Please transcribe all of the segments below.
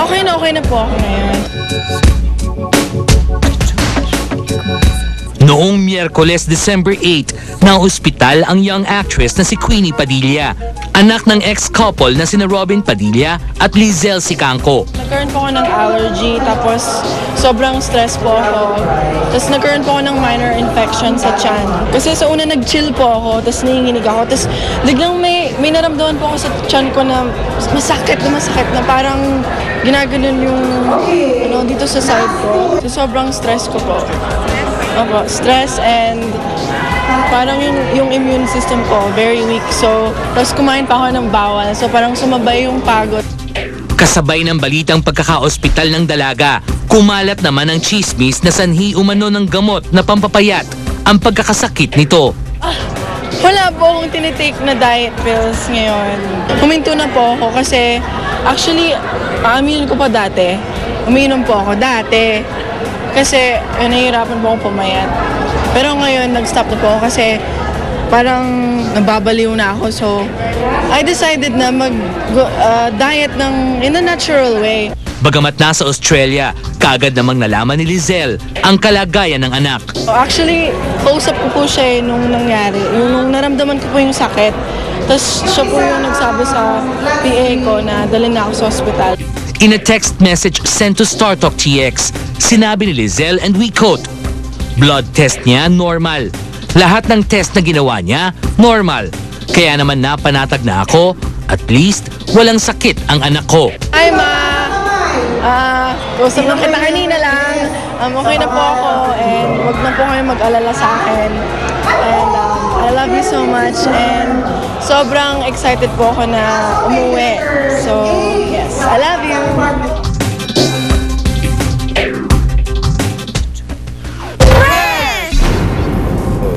Okay na po ako ngayon. Noong Miyerkules, December 8, na-ospital ang young actress na si Queenie Padilla, anak ng ex-couple na sina Robin Padilla at Lizelle Sicangco. Nagkaroon po ako ng allergy, tapos sobrang stress po ako. Tapos nagkaroon po ako ng minor infection sa tiyan. Kasi sa una nag-chill po ako, tapos nanginginig ako. Tapos biglang may naramdaman po ako sa tiyan ko na masakit na parang ginaganon yung dito sa side ko. So sobrang stress ko po. Opo, stress and parang yung immune system ko very weak. So, tapos kumain pa ako ng bawal. So parang sumabay yung pagod. Kasabay ng balitang pagkaka-ospital ng dalaga, kumalat naman ang chismis na sanhi umano ng gamot na pampapayat ang pagkakasakit nito. Wala po akong tinitake na diet pills ngayon. Huminto na po ako kasi actually, aaminin ko pa dati. Umiinom po ako dati. Kasi nahihirapan po akong pumayat. Pero ngayon, nag-stop na po ako kasi parang nababaliw na ako. So, I decided na mag-diet in a natural way. Bagamat nasa Australia, kaagad namang nalaman ni Lizelle ang kalagayan ng anak. Actually, kausap ko po siya nung nangyari. Nung naramdaman ko po yung sakit. Tapos siya po yung nagsabi sa PA ko na dalhin na ako sa ospital. In a text message sent to StarTalk TX, sinabi ni Lizelle and we quote, "Blood test niya normal. Lahat ng test na ginawa niya normal. Kaya naman napanatag na ako, at least walang sakit ang anak ko." Hi Ma! Usap lang kita kanina lang. Okay na po ako and wag na po kayo mag-alala sa akin. And I love you so much and sobrang excited po ako na umuwi. So, yes, I love you!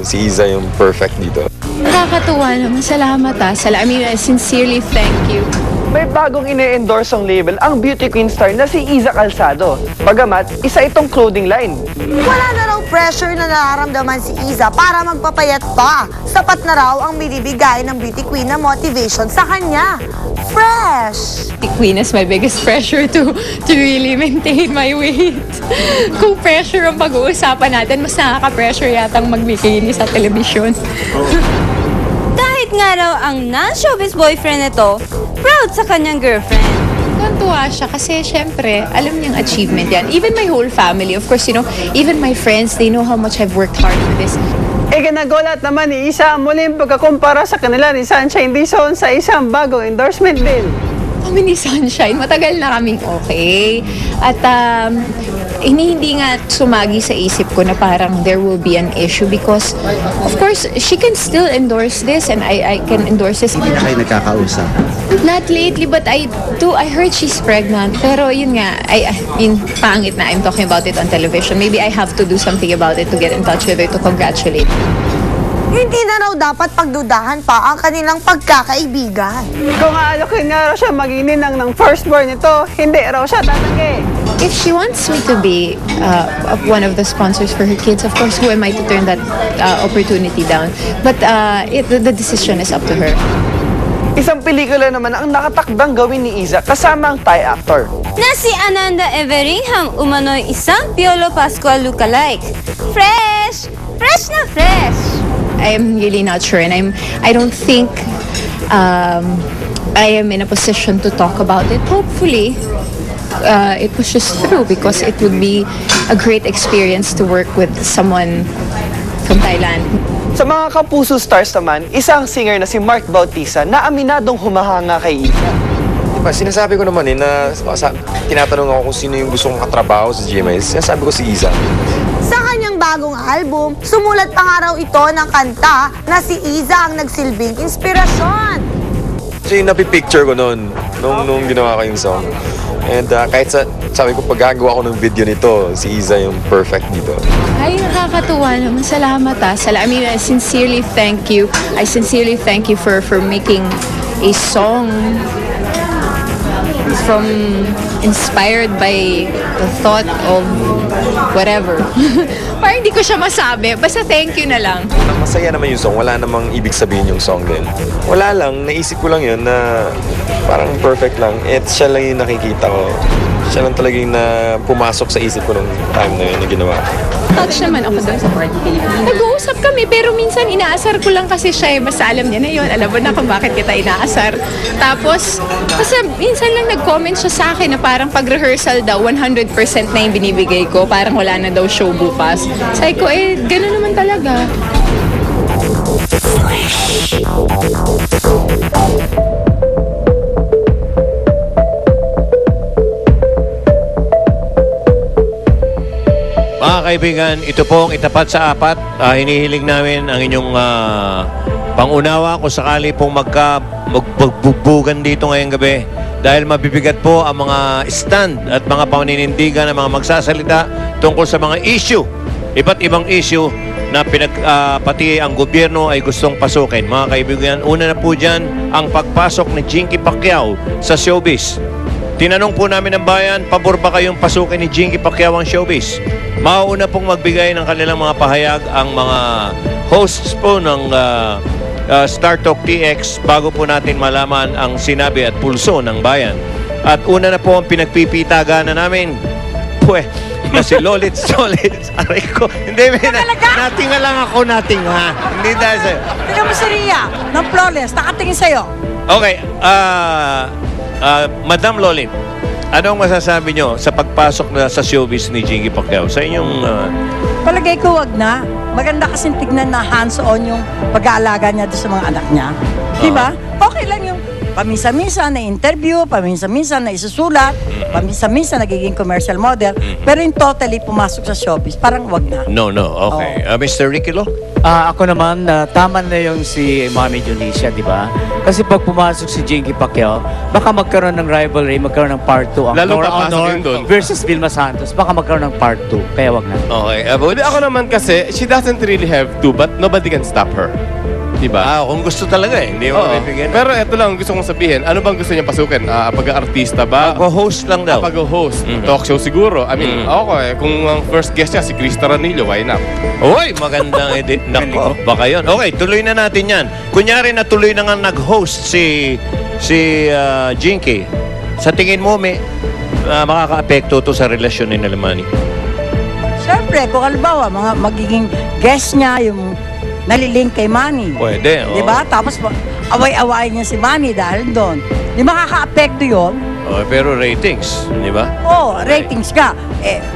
Si Iza yung perfect dito. Nakakatuwa naman. Salamat I mean, I sincerely thank you. May bagong ine-endorse ang label ang beauty queen star na si Iza Calzado. Bagamat, isa itong clothing line. Wala na raw pressure na nararamdaman si Iza para magpapayat pa. Sapat na raw ang binibigay ng beauty queen na motivation sa kanya. Fresh! The queen is my biggest pressure to really maintain my weight. Kung pressure ang pag-uusapan natin, mas nakaka-pressure yatang magbikini sa telebisyon. Kahit nga raw ang non-showbiz boyfriend nito, proud sa kanyang girlfriend. Tuwa siya kasi syempre, alam niyang achievement yan. Even my whole family, of course, even my friends, they know how much I've worked hard for this. Nagulat naman ni Iza ang muling pagkakumpara sa kanila ni Sunshine Dizon sa isang bagong endorsement din. Kami ni Sunshine, matagal na kaming okay. At hindi nga sumagi sa isip ko na parang there will be an issue because, of course, she can still endorse this and I can endorse this. Hindi na kayo nagkakausap? Not lately, but I heard she's pregnant. Pero yun nga, I mean, pangit na I'm talking about it on television. Maybe I have to do something about it to get in touch with her to congratulate. Hindi na raw dapat pagdudahan pa ang kanilang pagkakaibigan. Kung aalokin nga raw siya mag-ininang ng firstborn nito, hindi raw siya tatanggi. If she wants me to be one of the sponsors for her kids, of course, who am I to turn that opportunity down? But the decision is up to her. Isang pelikula naman ang nakatakdang gawin ni Iza kasama ang Thai actor. Na si Ananda Everingham umano'y isang Piolo Pascual lookalike. Fresh! Fresh na fresh! I am really not sure and I don't think I am in a position to talk about it. Hopefully, it pushes through because it would be a great experience to work with someone from Thailand. Sa mga kapuso stars naman, isang singer na si Mark Bautista na aminadong humahanga kay Iza. Diba, sinasabi ko naman na tinatanong ako kung sino yung gusto kong katrabaho sa GMA. Sinasabi ko si Iza. Sa kanyang bagong album, sumulat pa nga raw ito ng kanta na si Iza ang nagsilbing inspirasyon. So yung napipicture ko noon, nung ginawa ko yung song. And kahit sabi ko, pag gagawa ko ng video nito, si Iza yung perfect dito. Ay, nakakatuwa naman. Salamat I mean, I sincerely thank you. I sincerely thank you for making a song from inspired by the thought of whatever. Parang hindi ko siya masabi. Basta thank you na lang. Masaya naman yung song. Wala namang ibig sabihin yung song din. Wala lang. Naisip ko lang yun na parang perfect lang. Siya lang yung nakikita ko. Siya lang talagang na pumasok sa isip ko nung time na yun na ginawa ko. Touch naman ako doon sa party. Nag-uusap kami, pero minsan inaasar ko lang kasi siya. Basta alam niya na yun. Alam mo na kung bakit kita inaasar. Tapos, basta minsan lang nag-comment siya sa akin na parang pag-rehearsal daw, 100% na yung binibigay ko. Parang wala na daw show bukas. Sabi ko, gano'n naman talaga. Mga kaibigan, ito po ang itapat sa apat. Hinihiling namin ang inyong pangunawa kung sakali pong magbugbugan dito ngayong gabi. Dahil mabibigat po ang mga stand at mga paninindigan ng mga magsasalita tungkol sa mga issue. Iba't ibang issue na pati ang gobyerno ay gustong pasukin. Mga kaibigan, una na po dyan ang pagpasok ni Jinky Pacquiao sa showbiz. Tinanong po namin ng bayan, pabor ba kayong pasukin ni Jinky Pacquiao ang showbiz? Mauuna pong magbigay ng kanilang mga pahayag ang mga hosts po ng Star Talk TX bago po natin malaman ang sinabi at pulso ng bayan. At una na po ang pinagpipitaganan namin, na si Lolit Solid. Aray ko. Hindi, natinga lang ako, natinga. Hindi dahil sa'yo. Tingnan mo si Ria, ng Flawless, nakatingin sa'yo. Okay, Madam Lolit, anong masasabi nyo sa pagpasok na sa showbiz ni Jinky Pacquiao? Sa inyong... Palagay ko wag na. Maganda kasing tignan na hands-on yung pag-aalaga niya doon sa mga anak niya. Di ba? Okay lang yung paminsan-minsan na interview, paminsan-minsan na isusulat, paminsan-minsan nagiging commercial model, pero yung totally pumasok sa showbiz, parang wag na. No, okay. Mr. Ricky Lo? Ako naman, tama na yung si Mami Dionisio, di ba? Kasi pag pumasok si Jinky Pacquiao, baka magkaroon ng rivalry, magkaroon ng part 2. Ang Lalo Nora papasok Honor yun doon. versus Vilma Santos, baka magkaroon ng part 2. Kaya wag na. Okay. Hindi, ako naman kasi, she doesn't really have to, but nobody can stop her. Diba? Kung gusto talaga hindi mo mabibigyan. Pero ito lang gusto kong sabihin, ano bang gusto niya pasukin? Pag-artista ba? Pag-host lang daw. Pag-host. Talk show siguro. I mean, okay, kung ang first guest niya si Krista Ranillo, why not? Uy, magandang edit. Nako, baka yun. Okay, tuloy na natin yan. Kunyari na tuloy na nga nag-host si Jinky. Sa tingin mo, may makaka-apekto to sa relasyon ni Nalamani? Siyempre, kung halimbawa, mga magiging guest niya, yung nalilink kay Manny. Pwede, Di ba? Tapos away-away niya si Manny dahil doon. Di makaka-apekto yun? Pero ratings, di ba? Ratings ka.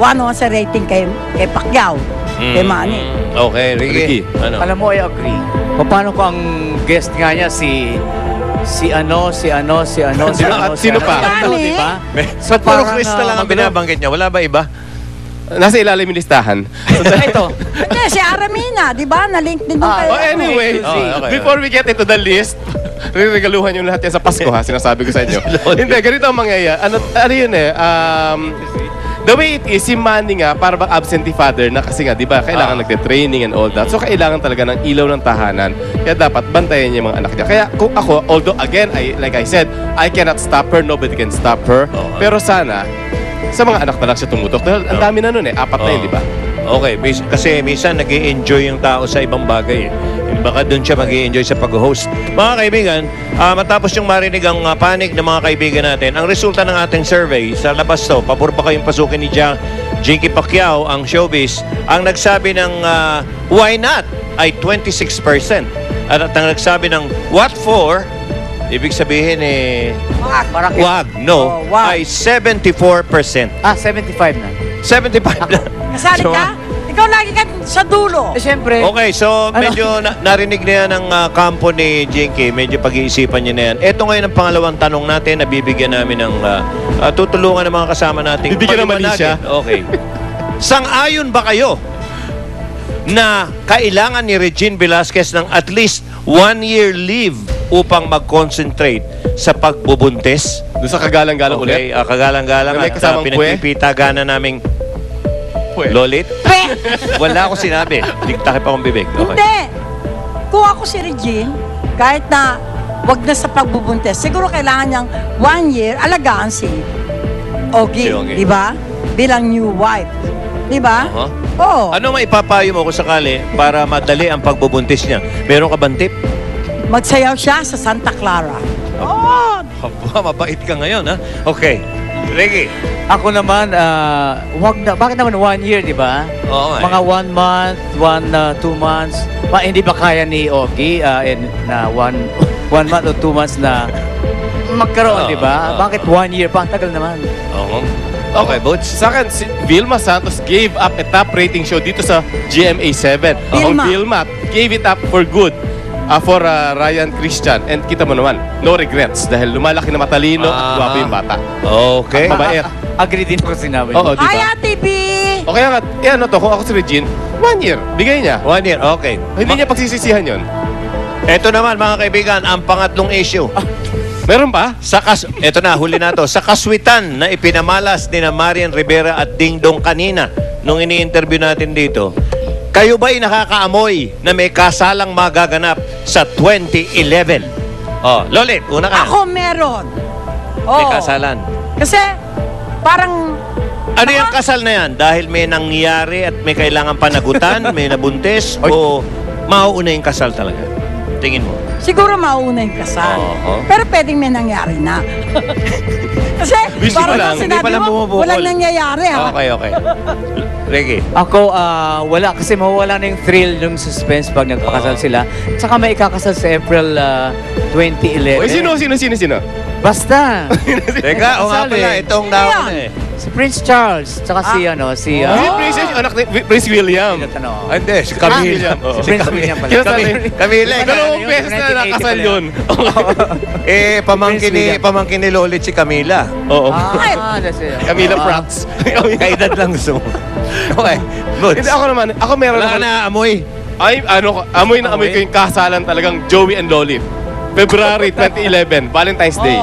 1-1 sa rating kay Pacquiao, kay Manny. Okay, Ricky. Ano? Alam mo, I agree. Paano ko ang guest nga niya si ano. Sino pa? Di ba? So, puro Krista lang ang binabanggit niya. Wala ba iba? Nasa ilalim yung listahan. Ito. Hindi, si Aramina, di ba? Na-link din doon kayo. Anyway, okay. before we get into the list, regaluhan yung lahat yan sa Pasko ha, sinasabi ko sa inyo. Hindi, ganito ang mangyayari. Ano yun the way it is, si Manny nga, para bang absentee father na kasi nga, di ba, kailangan nagte-training and all that. So, kailangan talaga ng ilaw ng tahanan. Kaya dapat bantayan niya yung mga anak niya. Kaya kung ako, although again, like I said, I cannot stop her, nobody can stop her. Pero sana, sa mga anak na lang siya tumutok. Dahil ang dami na nun 4 na yun, di ba? Okay, kasi minsan nag-i-enjoy yung tao sa ibang bagay. Baka doon siya mag-i-enjoy sa pag-host. Mga kaibigan, matapos yung marinig ang panig ng mga kaibigan natin, ang resulta ng ating survey sa labas to, pabor ba kayong pasukin ni Jinky Pacquiao ang showbiz? Ang nagsabi ng why not ay 26%. At ang nagsabi ng what for, ibig sabihin wag, no, ay 74%. 75 na. 75 na. Kasali ka? Ikaw lagi ka sa dulo. Siyempre. Okay, so medyo narinig na yan ng kampo ni Jinky. Medyo pag-iisipan niya na yan. Ito ngayon ang pangalawang tanong natin na bibigyan namin ng tutulungan ng mga kasama natin. Bibigyan naman siya. Okay. Sang-ayon ba kayo na kailangan ni Regine Velasquez ng at least 1-year leave upang mag-concentrate sa pagbubuntis? Doon sa kagalang-galang ulit? Okay, kagalang-galang May kasamang pinagpipitaganan naming Lolit? Wala akong sinabi. Diktahe pa akong bibig. Okay. Hindi. Kung ako si Regine, kahit na wag na sa pagbubuntis, siguro kailangan niyang 1 year alagaan si Ogie, di ba? Bilang new wife. Di ba? Oo. Ano maipapayo mo kung sakali para madali ang pagbubuntis niya? Meron ka bang tip? Magsayaw siya sa Santa Clara. Aba, mabait ka ngayon, ha? Okay. Ricky. Ako naman, wag na, bakit naman 1 year, di ba? Oo, Mga 1 month, 2 months. Hindi ba kaya ni Ogie na 1 month o 2 months na magkaroon, di ba? Bakit 1 year pa? Ang tagal naman. Oo. Okay, Butch. Sa akin, si Vilma Santos gave up a top rating show dito sa GMA7. Vilma. Vilma gave it up for good for Ryan Christian. And kita mo naman, no regrets dahil lumalaki na matalino at guwapo yung bata. Okay. At mabait. Agree din ko sinabi. Oo, di Hi, ba? Ate B! O kaya nga, ano to, kung ako si Regine, 1 year, bigay niya. 1 year, okay. Hindi niya pagsisisihan yun. Ito naman, mga kaibigan, ang pangatlong issue. Meron pa? Ito na, huli na to. Sa kaswitan na ipinamalas ni na Marian Rivera at Ding Dong kanina, nung ini-interview natin dito, kayo ba'y nakakaamoy na may kasalang magaganap sa 2011? Oh, Lolit, una ka. Ako meron. May Oo. kasalan. Kasi parang Ano yung kasal na yan? Dahil may nangyari at may kailangan panagutan, may nabuntis, o mauuna yung kasal talaga? Tingin mo? siguro mauna yung kasal. Oo. Pero pwedeng may nangyari na. Kasi Busy pa parang lang, yung hindi pa sinabi lang mo, bumubukol. walang nangyayari ha. Okay. Ricky. Ako, wala. Kasi mawala na yung thrill, yung suspense pag nagpakasal sila. Tsaka may ikakasal sa April 2011. Uy, sino? Basta. Teka, o nga pala, itong nauna eh. Si Prince Charles, tsaka si Hindi, Princess, yung anak ni Prince William. Hindi, si Camila. Si Prince William pala. Camila. Dalawang beses na nakasal yun. Pamangkin ni Lolit si Camila. Oo. Camila Prats. Kaedad lang gusto mo. Okay, good. Hindi, ako meron Wala ka na amoy. Ay, amoy na amoy ko yung kasalan talagang Joey and Lolit. February 2011, Valentine's Day.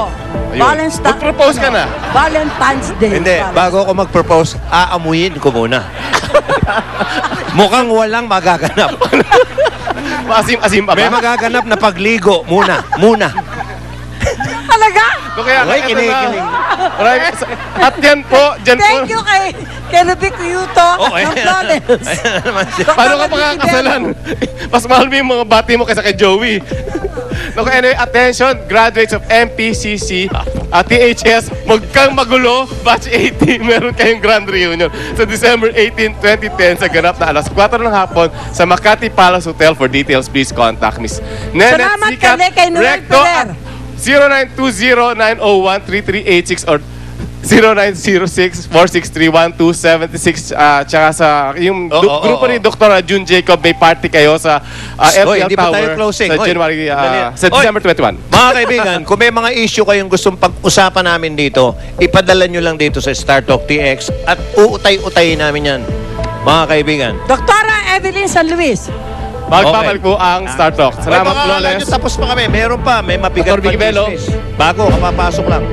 Ayun. Mag-propose ka na. Valentine's Day. Hindi, bago ako mag-propose, aamuyin ko muna. Mukhang walang magaganap. Maasim-asim pa ba? May magaganap na pagligo muna. Talaga? Kaya Okay, ito kinikilig. At yan po, Thank you kay Ruby Cuyuto ng Flawless. Paano ka makakasalan? Mas mahal mo yung mga bati mo kaysa kay Joey. Anyway, attention, graduates of MPCC, THS, huwag kang magulo, batch 80, meron kayong grand reunion sa December 18, 2010 sa ganap na alas 4 ng hapon sa Makati Palace Hotel. For details, please contact Miss Nenet Salamat Sikat kay Noel Recto Peler. at 0920-901-3386 or 0906-463-1276 tsaka sa yung grupo ni Dr. June Jacob may party kayo sa FPL hindi pa Tower tayo closing. sa January sa December 21. Mga kaibigan, kung may mga issue kayong gustong pag-usapan namin dito, ipadala nyo lang dito sa Star Talk TX at uutay-utayin namin yan. Mga kaibigan. Doktora Evelyn San Luis. Magbabalik po ang Star Talk. Salamat, Flawless. Tapos pa kami. Meron pa. May mabigat Dr. Vicky pa Bello. business. Bago, kapapasok lang.